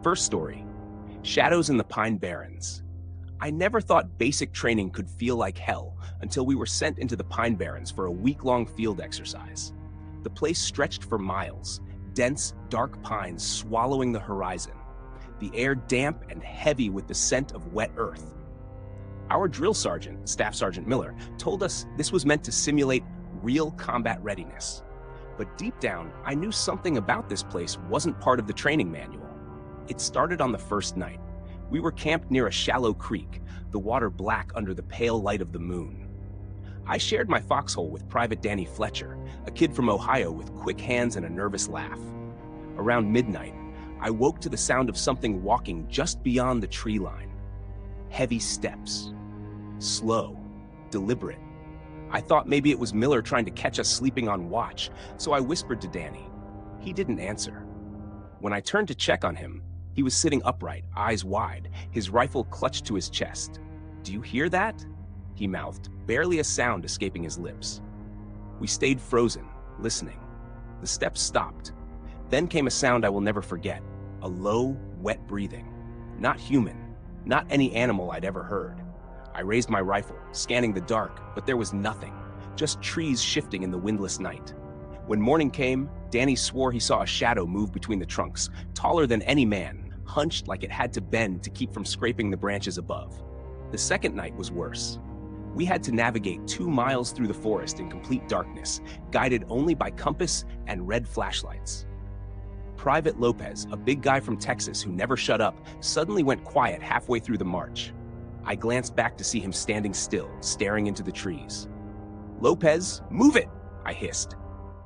First story, Shadows in the Pine Barrens. I never thought basic training could feel like hell until we were sent into the Pine Barrens for a week-long field exercise. The place stretched for miles, dense, dark pines swallowing the horizon, the air damp and heavy with the scent of wet earth. Our drill sergeant, Staff Sergeant Miller, told us this was meant to simulate real combat readiness. But deep down, I knew something about this place wasn't part of the training manual. It started on the first night. We were camped near a shallow creek, the water black under the pale light of the moon. I shared my foxhole with Private Danny Fletcher, a kid from Ohio with quick hands and a nervous laugh. Around midnight, I woke to the sound of something walking just beyond the tree line. Heavy steps. Slow. Deliberate. I thought maybe it was Miller trying to catch us sleeping on watch, so I whispered to Danny. He didn't answer. When I turned to check on him, he was sitting upright, eyes wide, his rifle clutched to his chest. "Do you hear that?" he mouthed, barely a sound escaping his lips. We stayed frozen, listening. The steps stopped. Then came a sound I will never forget, a low, wet breathing. Not human, not any animal I'd ever heard. I raised my rifle, scanning the dark, but there was nothing, just trees shifting in the windless night. When morning came, Danny swore he saw a shadow move between the trunks, taller than any man, hunched like it had to bend to keep from scraping the branches above. The second night was worse. We had to navigate 2 miles through the forest in complete darkness, guided only by compass and red flashlights. Private Lopez, a big guy from Texas who never shut up, suddenly went quiet halfway through the march. I glanced back to see him standing still, staring into the trees. "Lopez, move it!" I hissed.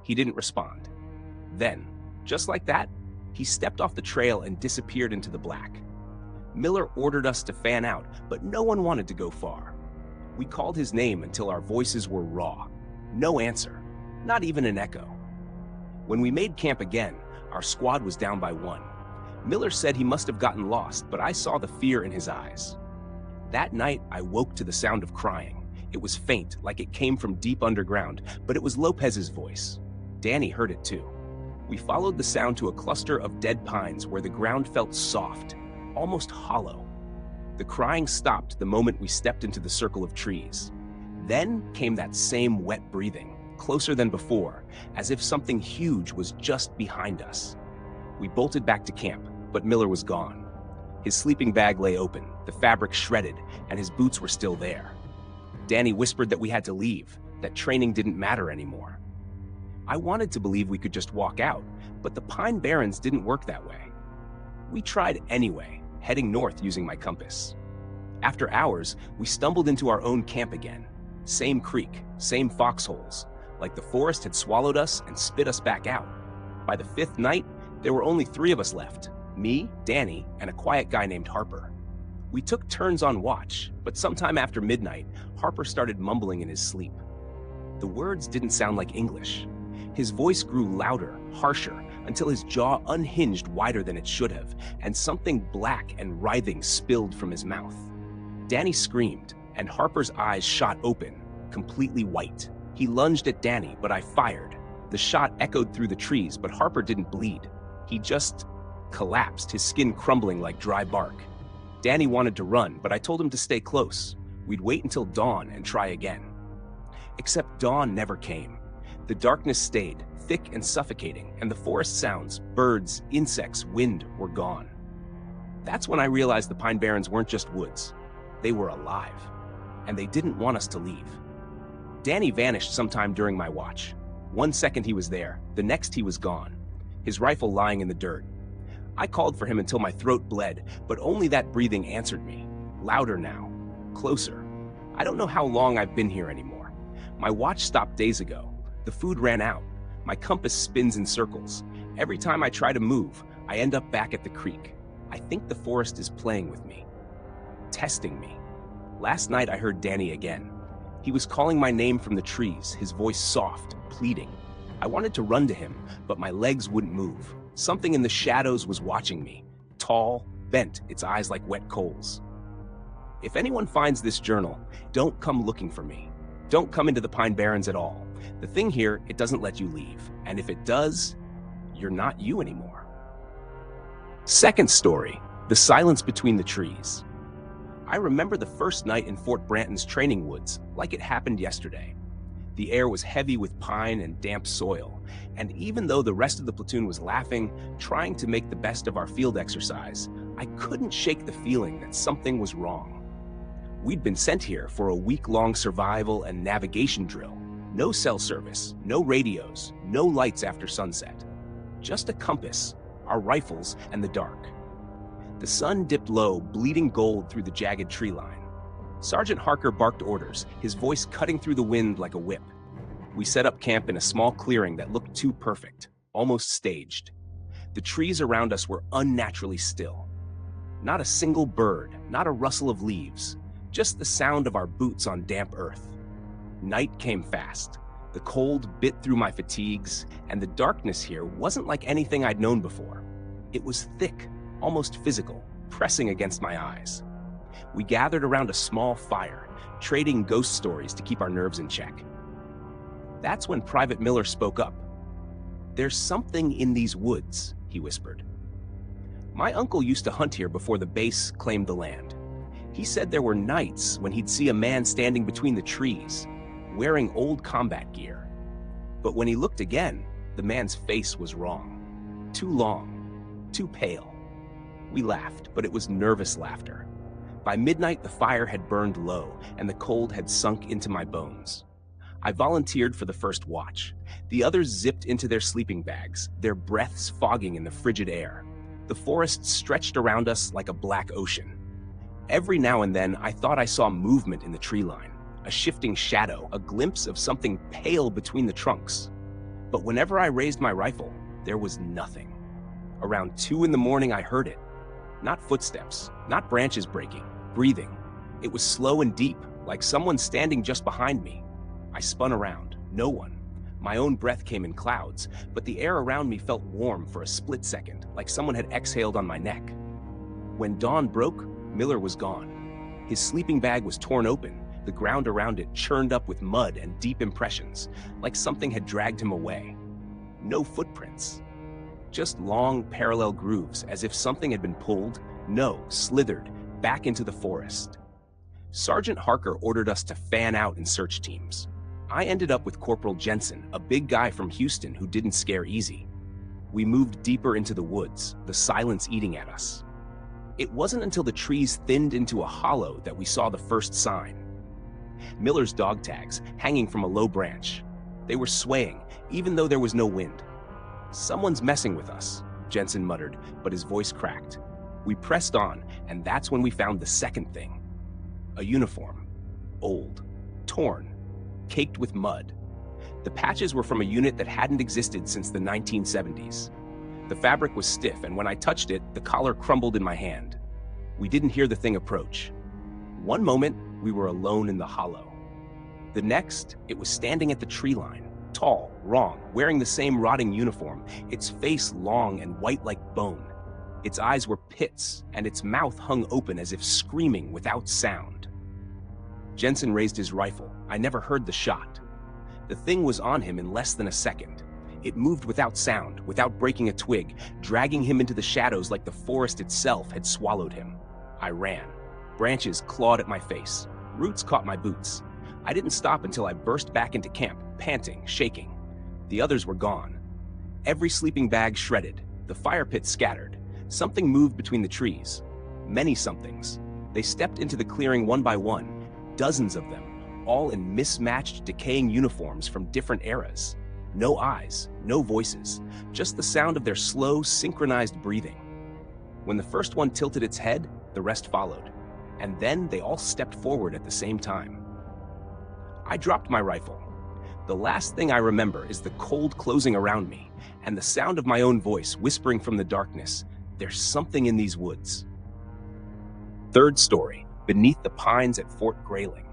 He didn't respond. Then, just like that, he stepped off the trail and disappeared into the black. Miller ordered us to fan out, but no one wanted to go far. We called his name until our voices were raw. No answer, not even an echo. When we made camp again, our squad was down by 1. Miller said he must have gotten lost, but I saw the fear in his eyes. That night, I woke to the sound of crying. It was faint, like it came from deep underground, but it was Lopez's voice. Danny heard it too. We followed the sound to a cluster of dead pines where the ground felt soft, almost hollow. The crying stopped the moment we stepped into the circle of trees. Then came that same wet breathing, closer than before, as if something huge was just behind us. We bolted back to camp, but Miller was gone. His sleeping bag lay open, the fabric shredded, and his boots were still there. Danny whispered that we had to leave, that training didn't matter anymore. I wanted to believe we could just walk out, but the Pine Barrens didn't work that way. We tried anyway, heading north using my compass. After hours, we stumbled into our own camp again. Same creek, same foxholes, like the forest had swallowed us and spit us back out. By the 5th night, there were only 3 of us left, me, Danny, and a quiet guy named Harper. We took turns on watch, but sometime after midnight, Harper started mumbling in his sleep. The words didn't sound like English. His voice grew louder, harsher, until his jaw unhinged wider than it should have, and something black and writhing spilled from his mouth. Danny screamed, and Harper's eyes shot open, completely white. He lunged at Danny, but I fired. The shot echoed through the trees, but Harper didn't bleed. He just collapsed, his skin crumbling like dry bark. Danny wanted to run, but I told him to stay close. We'd wait until dawn and try again. Except dawn never came. The darkness stayed, thick and suffocating, and the forest sounds, birds, insects, wind, were gone. That's when I realized the Pine Barrens weren't just woods. They were alive, and they didn't want us to leave. Danny vanished sometime during my watch. 1 second he was there, the next he was gone, his rifle lying in the dirt. I called for him until my throat bled, but only that breathing answered me. Louder now, closer. I don't know how long I've been here anymore. My watch stopped days ago. The food ran out. My compass spins in circles. Every time I try to move, I end up back at the creek. I think the forest is playing with me, testing me. Last night I heard Danny again. He was calling my name from the trees, his voice soft, pleading. I wanted to run to him, but my legs wouldn't move. Something in the shadows was watching me, tall, bent, its eyes like wet coals. If anyone finds this journal, don't come looking for me. Don't come into the Pine Barrens at all. The thing here, it doesn't let you leave. And if it does, you're not you anymore. Second story, the silence between the trees. I remember the first night in Fort Branton's training woods like it happened yesterday. The air was heavy with pine and damp soil, and even though the rest of the platoon was laughing, trying to make the best of our field exercise, I couldn't shake the feeling that something was wrong. We'd been sent here for a week-long survival and navigation drill. No cell service, no radios, no lights after sunset. Just a compass, our rifles, and the dark. The sun dipped low, bleeding gold through the jagged tree line. Sergeant Harker barked orders, his voice cutting through the wind like a whip. We set up camp in a small clearing that looked too perfect, almost staged. The trees around us were unnaturally still. Not a single bird, not a rustle of leaves, just the sound of our boots on damp earth. Night came fast. The cold bit through my fatigues, and the darkness here wasn't like anything I'd known before. It was thick, almost physical, pressing against my eyes. We gathered around a small fire, trading ghost stories to keep our nerves in check. That's when Private Miller spoke up. "There's something in these woods," he whispered. My uncle used to hunt here before the base claimed the land. He said there were nights when he'd see a man standing between the trees, wearing old combat gear. But when he looked again, the man's face was wrong. Too long, too pale. We laughed, but it was nervous laughter. By midnight, the fire had burned low, and the cold had sunk into my bones. I volunteered for the first watch. The others zipped into their sleeping bags, their breaths fogging in the frigid air. The forest stretched around us like a black ocean. Every now and then, I thought I saw movement in the tree line, a shifting shadow, a glimpse of something pale between the trunks. But whenever I raised my rifle, there was nothing. Around 2 in the morning, I heard it. Not footsteps, not branches breaking, breathing. It was slow and deep, like someone standing just behind me. I spun around. No one. My own breath came in clouds, but the air around me felt warm for a split second, like someone had exhaled on my neck. When dawn broke, Miller was gone. His sleeping bag was torn open, the ground around it churned up with mud and deep impressions, like something had dragged him away. No footprints. Just long, parallel grooves, as if something had been pulled, slithered, back into the forest. Sergeant Harker ordered us to fan out in search teams. I ended up with Corporal Jensen, a big guy from Houston who didn't scare easy. We moved deeper into the woods, the silence eating at us. It wasn't until the trees thinned into a hollow that we saw the first sign. Miller's dog tags, hanging from a low branch. They were swaying, even though there was no wind. "Someone's messing with us," Jensen muttered, but his voice cracked. We pressed on, and that's when we found the second thing. A uniform. Old. Torn. Caked with mud. The patches were from a unit that hadn't existed since the 1970s. The fabric was stiff, and when I touched it, the collar crumbled in my hand. We didn't hear the thing approach. One moment, we were alone in the hollow. The next, it was standing at the tree line, tall, wrong, wearing the same rotting uniform, its face long and white like bone. Its eyes were pits, and its mouth hung open as if screaming without sound. Jensen raised his rifle. I never heard the shot. The thing was on him in less than a second. It moved without sound, without breaking a twig, dragging him into the shadows like the forest itself had swallowed him. I ran. Branches clawed at my face. Roots caught my boots. I didn't stop until I burst back into camp, panting, shaking. The others were gone. Every sleeping bag shredded. The fire pit scattered. Something moved between the trees. Many somethings. They stepped into the clearing one by one, dozens of them, all in mismatched, decaying uniforms from different eras. No eyes, no voices, just the sound of their slow, synchronized breathing. When the first one tilted its head, the rest followed. And then they all stepped forward at the same time. I dropped my rifle. The last thing I remember is the cold closing around me and the sound of my own voice whispering from the darkness, "There's something in these woods." Third story, beneath the pines at Fort Grayling.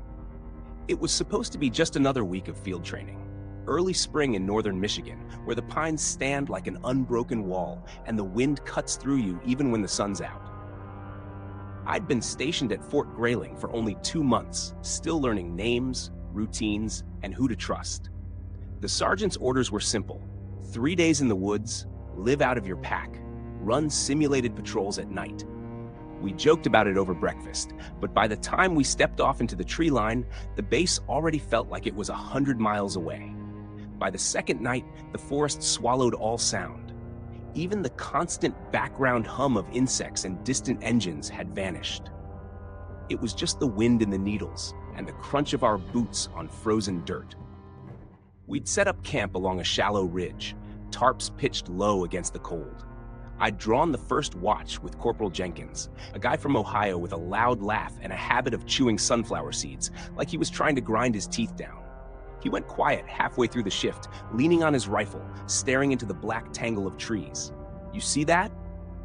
It was supposed to be just another week of field training. Early spring in northern Michigan, where the pines stand like an unbroken wall and the wind cuts through you even when the sun's out. I'd been stationed at Fort Grayling for only 2 months, still learning names, routines, and who to trust. The sergeant's orders were simple. 3 days in the woods, live out of your pack, run simulated patrols at night. We joked about it over breakfast, but by the time we stepped off into the tree line, the base already felt like it was 100 miles away. By the second night, the forest swallowed all sound. Even the constant background hum of insects and distant engines had vanished. It was just the wind in the needles and the crunch of our boots on frozen dirt. We'd set up camp along a shallow ridge, tarps pitched low against the cold. I'd drawn the first watch with Corporal Jenkins, a guy from Ohio with a loud laugh and a habit of chewing sunflower seeds, like he was trying to grind his teeth down. He went quiet halfway through the shift, leaning on his rifle, staring into the black tangle of trees. "You see that?"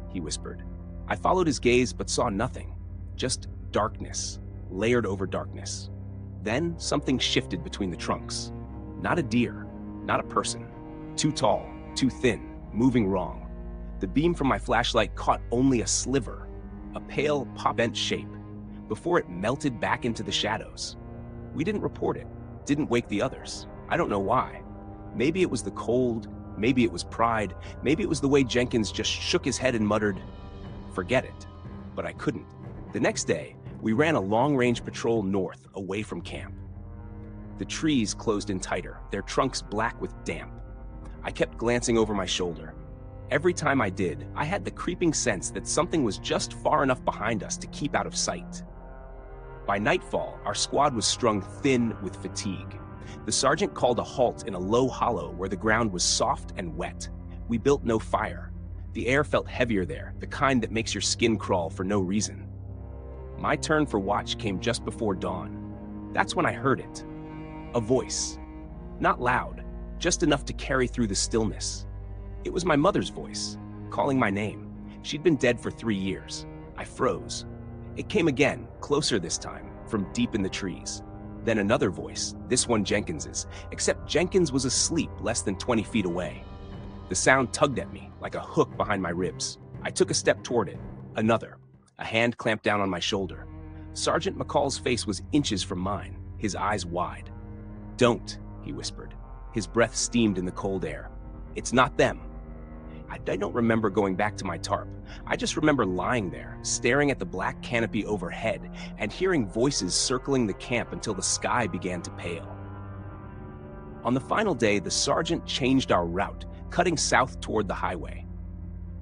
he whispered. I followed his gaze but saw nothing, just darkness, layered over darkness. Then something shifted between the trunks. Not a deer, not a person. Too tall, too thin, moving wrong. The beam from my flashlight caught only a sliver, a pale, pop-bent shape, before it melted back into the shadows. We didn't report it, didn't wake the others. I don't know why. Maybe it was the cold, maybe it was pride, maybe it was the way Jenkins just shook his head and muttered, "Forget it." But I couldn't. The next day, we ran a long-range patrol north, away from camp. The trees closed in tighter, their trunks black with damp. I kept glancing over my shoulder. Every time I did, I had the creeping sense that something was just far enough behind us to keep out of sight. By nightfall, our squad was strung thin with fatigue. The sergeant called a halt in a low hollow where the ground was soft and wet. We built no fire. The air felt heavier there, the kind that makes your skin crawl for no reason. My turn for watch came just before dawn. That's when I heard it. A voice. Not loud, just enough to carry through the stillness. It was my mother's voice, calling my name. She'd been dead for 3 years. I froze. It came again, closer this time, from deep in the trees. Then another voice, this one Jenkins's, except Jenkins was asleep less than 20 feet away. The sound tugged at me, like a hook behind my ribs. I took a step toward it. Another. A hand clamped down on my shoulder. Sergeant McCall's face was inches from mine, his eyes wide. "Don't," he whispered. His breath steamed in the cold air. "It's not them." I don't remember going back to my tarp. I just remember lying there, staring at the black canopy overhead, and hearing voices circling the camp until the sky began to pale. On the final day, the sergeant changed our route, cutting south toward the highway.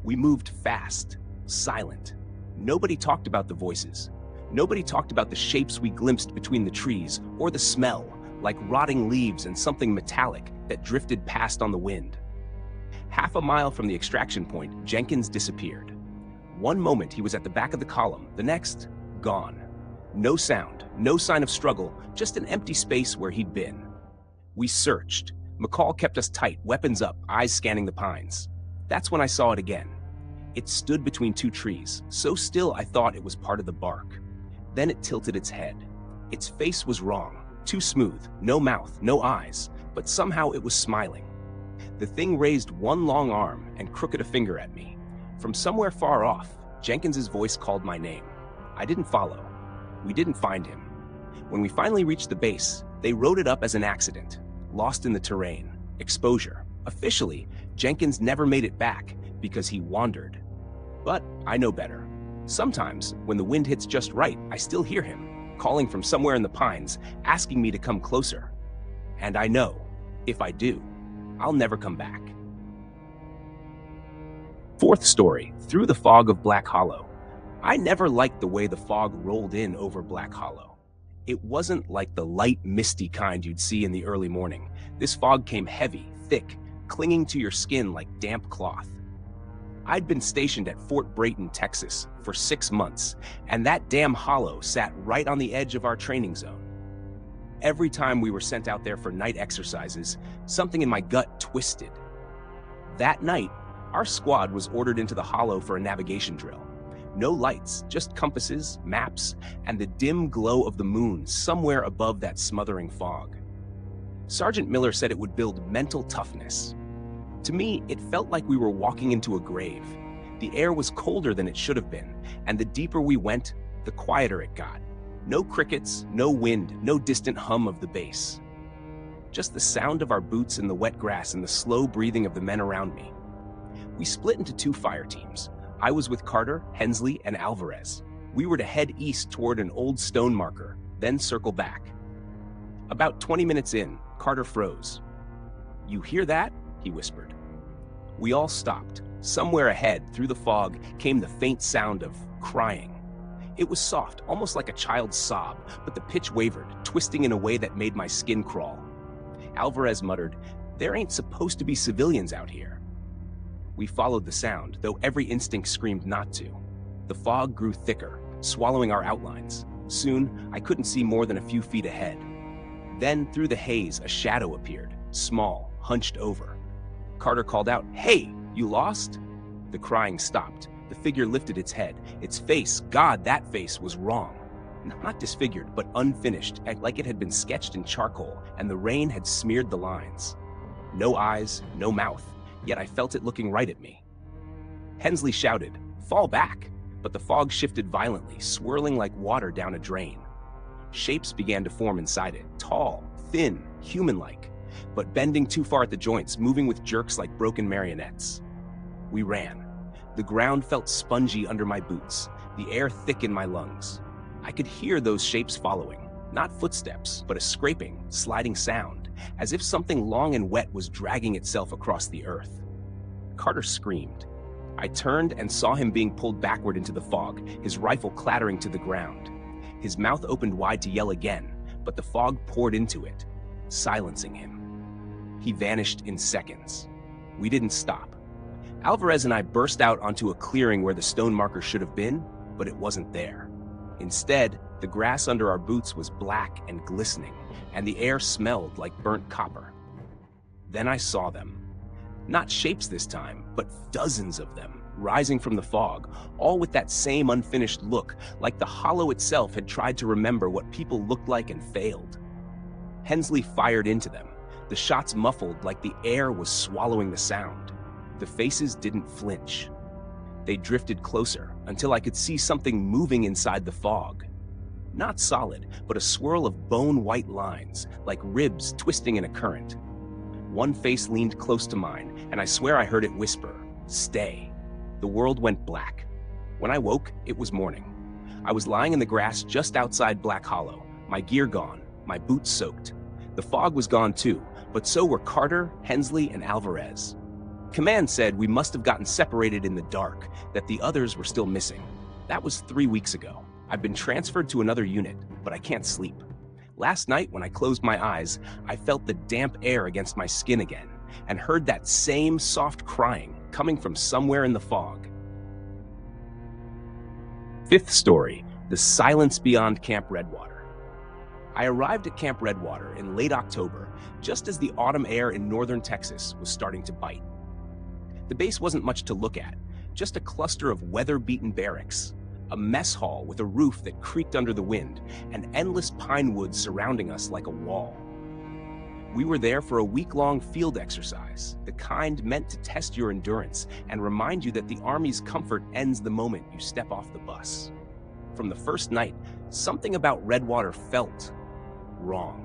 We moved fast, silent. Nobody talked about the voices. Nobody talked about the shapes we glimpsed between the trees, or the smell, like rotting leaves and something metallic that drifted past on the wind. Half a mile from the extraction point, Jenkins disappeared. One moment he was at the back of the column, the next, gone. No sound, no sign of struggle, just an empty space where he'd been. We searched. McCall kept us tight, weapons up, eyes scanning the pines. That's when I saw it again. It stood between two trees, so still I thought it was part of the bark. Then it tilted its head. Its face was wrong, too smooth, no mouth, no eyes, but somehow it was smiling. The thing raised one long arm and crooked a finger at me. From somewhere far off, Jenkins's voice called my name. I didn't follow. We didn't find him. When we finally reached the base, they wrote it up as an accident, lost in the terrain, exposure. Officially, Jenkins never made it back because he wandered. But I know better. Sometimes, when the wind hits just right, I still hear him, calling from somewhere in the pines, asking me to come closer. And I know, if I do, I'll never come back. Fourth story, Through the Fog of Black Hollow. I never liked the way the fog rolled in over Black Hollow. It wasn't like the light, misty kind you'd see in the early morning. This fog came heavy, thick, clinging to your skin like damp cloth. I'd been stationed at Fort Grayling, Texas, for 6 months, and that damn hollow sat right on the edge of our training zone. Every time we were sent out there for night exercises, something in my gut twisted. That night, our squad was ordered into the hollow for a navigation drill. No lights, just compasses, maps, and the dim glow of the moon somewhere above that smothering fog. Sergeant Miller said it would build mental toughness. To me, it felt like we were walking into a grave. The air was colder than it should have been, and the deeper we went, the quieter it got. No crickets, no wind, no distant hum of the bass. Just the sound of our boots in the wet grass and the slow breathing of the men around me. We split into two fire teams. I was with Carter, Hensley, and Alvarez. We were to head east toward an old stone marker, then circle back. About 20 minutes in, Carter froze. "You hear that?" he whispered. We all stopped. Somewhere ahead, through the fog, came the faint sound of crying. It was soft, almost like a child's sob, but the pitch wavered, twisting in a way that made my skin crawl. Alvarez muttered, "There ain't supposed to be civilians out here." We followed the sound, though every instinct screamed not to. The fog grew thicker, swallowing our outlines. Soon, I couldn't see more than a few feet ahead. Then, through the haze, a shadow appeared, small, hunched over. Carter called out, "Hey, you lost?" The crying stopped. The figure lifted its head. Its face, God, that face was wrong. Not disfigured, but unfinished, like it had been sketched in charcoal, and the rain had smeared the lines. No eyes, no mouth, yet I felt it looking right at me. Hensley shouted, "Fall back!" But the fog shifted violently, swirling like water down a drain. Shapes began to form inside it, tall, thin, human-like, but bending too far at the joints, moving with jerks like broken marionettes. We ran. The ground felt spongy under my boots, the air thick in my lungs. I could hear those shapes following, not footsteps, but a scraping, sliding sound, as if something long and wet was dragging itself across the earth. Carter screamed. I turned and saw him being pulled backward into the fog, his rifle clattering to the ground. His mouth opened wide to yell again, but the fog poured into it, silencing him. He vanished in seconds. We didn't stop. Alvarez and I burst out onto a clearing where the stone marker should have been, but it wasn't there. Instead, the grass under our boots was black and glistening, and the air smelled like burnt copper. Then I saw them. Not shapes this time, but dozens of them, rising from the fog, all with that same unfinished look, like the hollow itself had tried to remember what people looked like and failed. Hensley fired into them, the shots muffled like the air was swallowing the sound. The faces didn't flinch. They drifted closer until I could see something moving inside the fog. Not solid, but a swirl of bone-white lines, like ribs twisting in a current. One face leaned close to mine, and I swear I heard it whisper, "Stay." The world went black. When I woke, it was morning. I was lying in the grass just outside Black Hollow, my gear gone, my boots soaked. The fog was gone too, but so were Carter, Hensley, and Alvarez. Command said we must have gotten separated in the dark, that the others were still missing. That was 3 weeks ago. I've been transferred to another unit, but I can't sleep. Last night, when I closed my eyes, I felt the damp air against my skin again, and heard that same soft crying coming from somewhere in the fog. Fifth story, the Silence Beyond Camp Redwater. I arrived at Camp Redwater in late October, just as the autumn air in northern Texas was starting to bite. The base wasn't much to look at, just a cluster of weather-beaten barracks, a mess hall with a roof that creaked under the wind, and endless pine woods surrounding us like a wall. We were there for a week-long field exercise, the kind meant to test your endurance and remind you that the Army's comfort ends the moment you step off the bus. From the first night, something about Redwater felt wrong.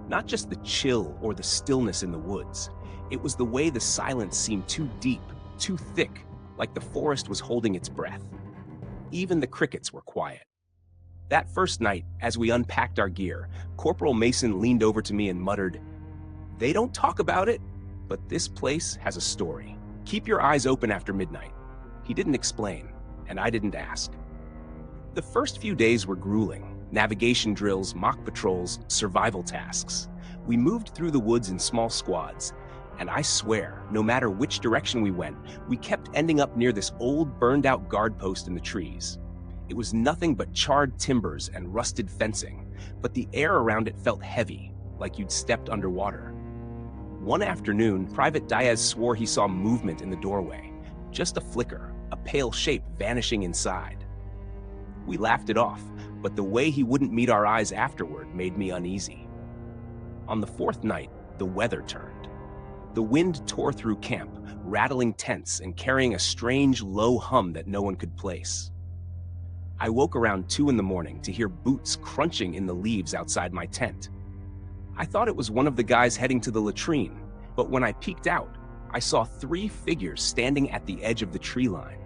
Not just the chill or the stillness in the woods. It was the way the silence seemed too deep, too thick, like the forest was holding its breath. Even the crickets were quiet. That first night, as we unpacked our gear, Corporal Mason leaned over to me and muttered, "They don't talk about it, but this place has a story. Keep your eyes open after midnight." He didn't explain, and I didn't ask. The first few days were grueling. Navigation drills, mock patrols, survival tasks. We moved through the woods in small squads, and I swear, no matter which direction we went, we kept ending up near this old, burned-out guard post in the trees. It was nothing but charred timbers and rusted fencing, but the air around it felt heavy, like you'd stepped underwater. One afternoon, Private Diaz swore he saw movement in the doorway, just a flicker, a pale shape vanishing inside. We laughed it off, but the way he wouldn't meet our eyes afterward made me uneasy. On the fourth night, the weather turned. The wind tore through camp, rattling tents and carrying a strange, low hum that no one could place. I woke around 2 a.m. to hear boots crunching in the leaves outside my tent. I thought it was one of the guys heading to the latrine, but when I peeked out, I saw three figures standing at the edge of the tree line.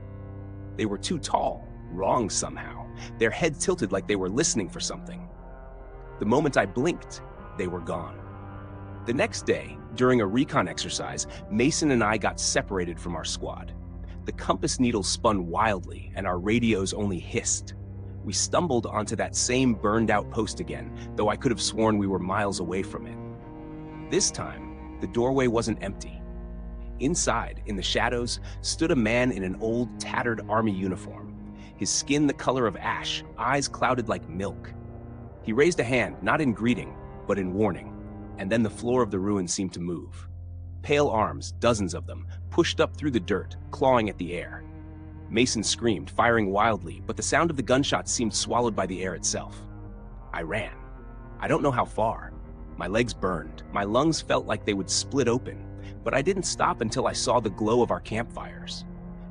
They were too tall, wrong somehow, their head tilted like they were listening for something. The moment I blinked, they were gone. The next day, during a recon exercise, Mason and I got separated from our squad. The compass needle spun wildly, and our radios only hissed. We stumbled onto that same burned-out post again, though I could have sworn we were miles away from it. This time, the doorway wasn't empty. Inside, in the shadows, stood a man in an old, tattered army uniform, his skin the color of ash, eyes clouded like milk. He raised a hand, not in greeting, but in warning, and then the floor of the ruin seemed to move. Pale arms, dozens of them, pushed up through the dirt, clawing at the air. Mason screamed, firing wildly, but the sound of the gunshots seemed swallowed by the air itself. I ran. I don't know how far. My legs burned. My lungs felt like they would split open, but I didn't stop until I saw the glow of our campfires.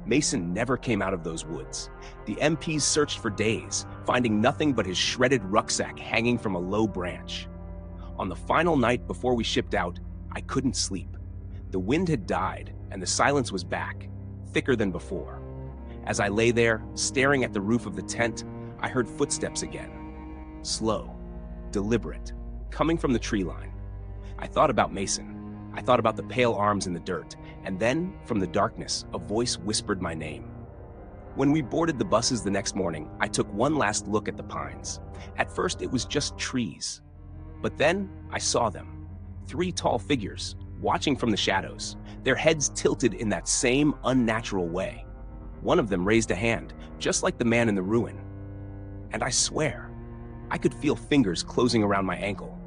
Mason never came out of those woods. The MPs searched for days, finding nothing but his shredded rucksack hanging from a low branch. On the final night before we shipped out, I couldn't sleep. The wind had died, and the silence was back, thicker than before. As I lay there, staring at the roof of the tent, I heard footsteps again. Slow, deliberate, coming from the tree line. I thought about Mason. I thought about the pale arms in the dirt, and then, from the darkness, a voice whispered my name. When we boarded the buses the next morning, I took one last look at the pines. At first, it was just trees. But then, I saw them. Three tall figures, watching from the shadows, their heads tilted in that same unnatural way. One of them raised a hand, just like the man in the ruin. And I swear, I could feel fingers closing around my ankle.